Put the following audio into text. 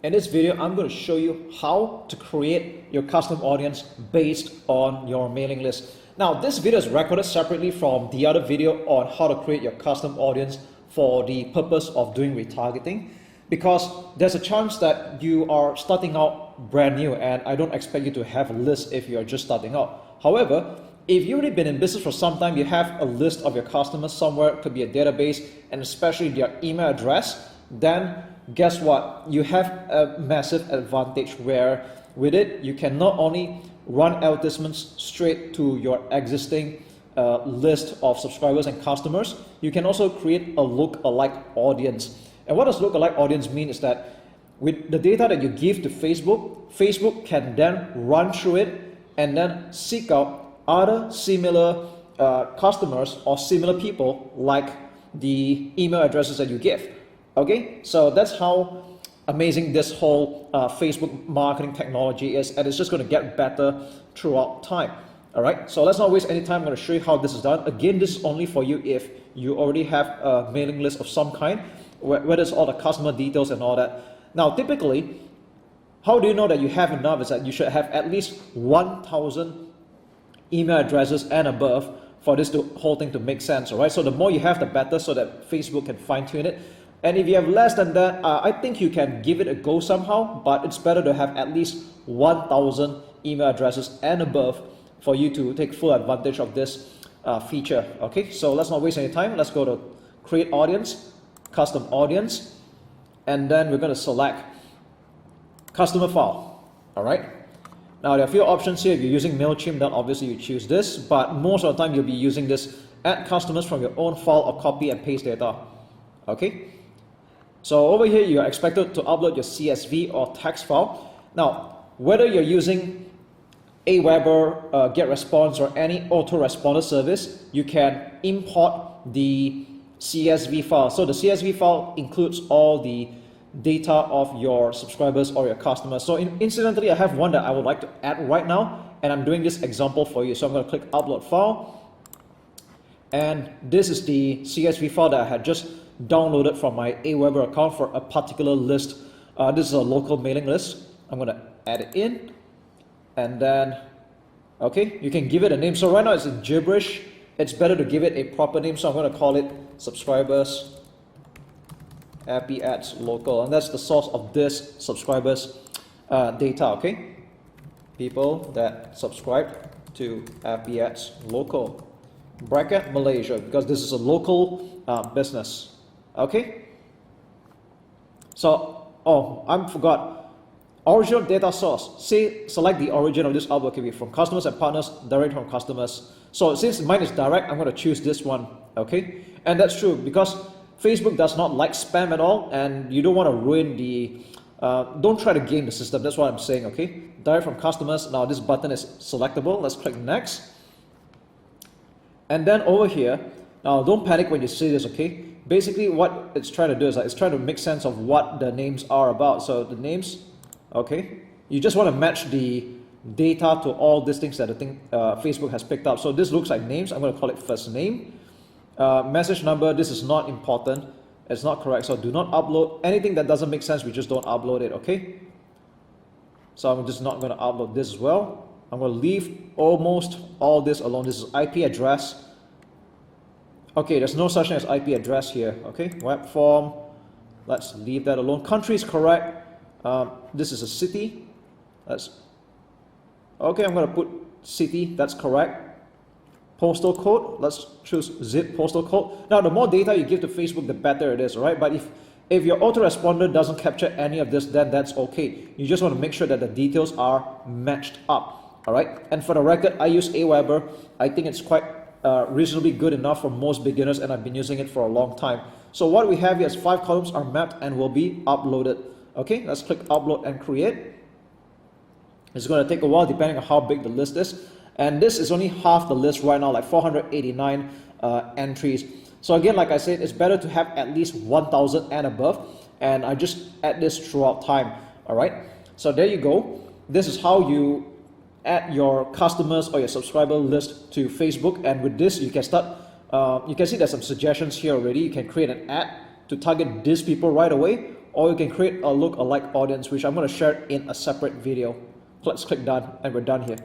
In this video, I'm going to show you how to create your custom audience based on your mailing list. Now, this video is recorded separately from the other video on how to create your custom audience for the purpose of doing retargeting, because there's a chance that you are starting out brand new and I don't expect you to have a list if you're just starting out. However, if you've already been in business for some time, you have a list of your customers somewhere, it could be a database, and especially their email address, then guess what? You have a massive advantage where with it, you can not only run advertisements straight to your existing list of subscribers and customers, you can also create a look-alike audience. And what does look-alike audience mean is that with the data that you give to Facebook, Facebook can then run through it and then seek out other similar customers or similar people like the email addresses that you give. Okay, so that's how amazing this whole Facebook marketing technology is, and it's just going to get better throughout time. All right, so let's not waste any time. I'm going to show you how this is done. Again, this is only for you if you already have a mailing list of some kind, where there's all the customer details and all that. Now, typically, how do you know that you have enough? Is that you should have at least 1,000 email addresses and above for this whole thing to make sense. All right, so the more you have, the better, so that Facebook can fine-tune it. And if you have less than that, I think you can give it a go somehow, but it's better to have at least 1,000 email addresses and above for you to take full advantage of this feature. Okay, so let's not waste any time. Let's go to create audience, custom audience, and then we're going to select customer file. All right. Now there are a few options here. If you're using MailChimp, then obviously you choose this, but most of the time you'll be using this add customers from your own file or copy and paste data. Okay. So over here, you are expected to upload your CSV or text file. Now, whether you're using Aweber, GetResponse, or any autoresponder service, you can import the CSV file. So the CSV file includes all the data of your subscribers or your customers. So incidentally, I have one that I would like to add right now, and I'm doing this example for you. So I'm going to click Upload File, and this is the CSV file that I had just downloaded from my Aweber account for a particular list. This is a local mailing list. I'm going to add it in, and then okay, you can give it a name. So right now it's in gibberish. It's better to give it a proper name, so I'm going to call it subscribers Appy Ads Local, and that's the source of this subscribers data. Okay, people that subscribe to Appy Ads Local, bracket Malaysia, because this is a local business. Okay, so I forgot original data source. Select the origin of this upload can be from customers and partners, direct from customers. So since mine is direct, I'm going to choose this one. Okay, and that's true because Facebook does not like spam at all, and you don't want to ruin the don't try to game the system. That's what I'm saying. Okay, direct from customers. Now this button is selectable. Let's click next, and then over here, now don't panic when you see this. Okay, basically what it's trying to do is it's trying to make sense of what the names are about. So the names, okay, you just want to match the data to all these things that the Facebook has picked up. So this looks like names. I'm going to call it first name. Message number, this is not important. It's not correct. So do not upload anything that doesn't make sense. We just don't upload it. Okay. So I'm just not going to upload this as well. I'm going to leave almost all this alone. This is IP address. Okay, there's no such thing as IP address here. Okay, web form, let's leave that alone. Country is correct. This is a city. Okay, I'm going to put city, that's correct. Postal code, let's choose zip postal code. Now, the more data you give to Facebook, the better it is, right? But if your autoresponder doesn't capture any of this, then that's okay. You just want to make sure that the details are matched up, all right? And for the record, I use Aweber. I think it's quite reasonably good enough for most beginners, and I've been using it for a long time. So what we have here is 5 columns are mapped and will be uploaded. Okay, let's click upload and create. It's going to take a while depending on how big the list is, and this is only half the list right now, like 489 entries. So again, like I said, it's better to have at least 1,000 and above, and I just add this throughout time. All right, so there you go. This is how you add your customers or your subscriber list to Facebook, and with this you can start you can see there's some suggestions here already. You can create an ad to target these people right away, or you can create a look-alike audience, which I'm going to share in a separate video. Let's click done, and we're done here.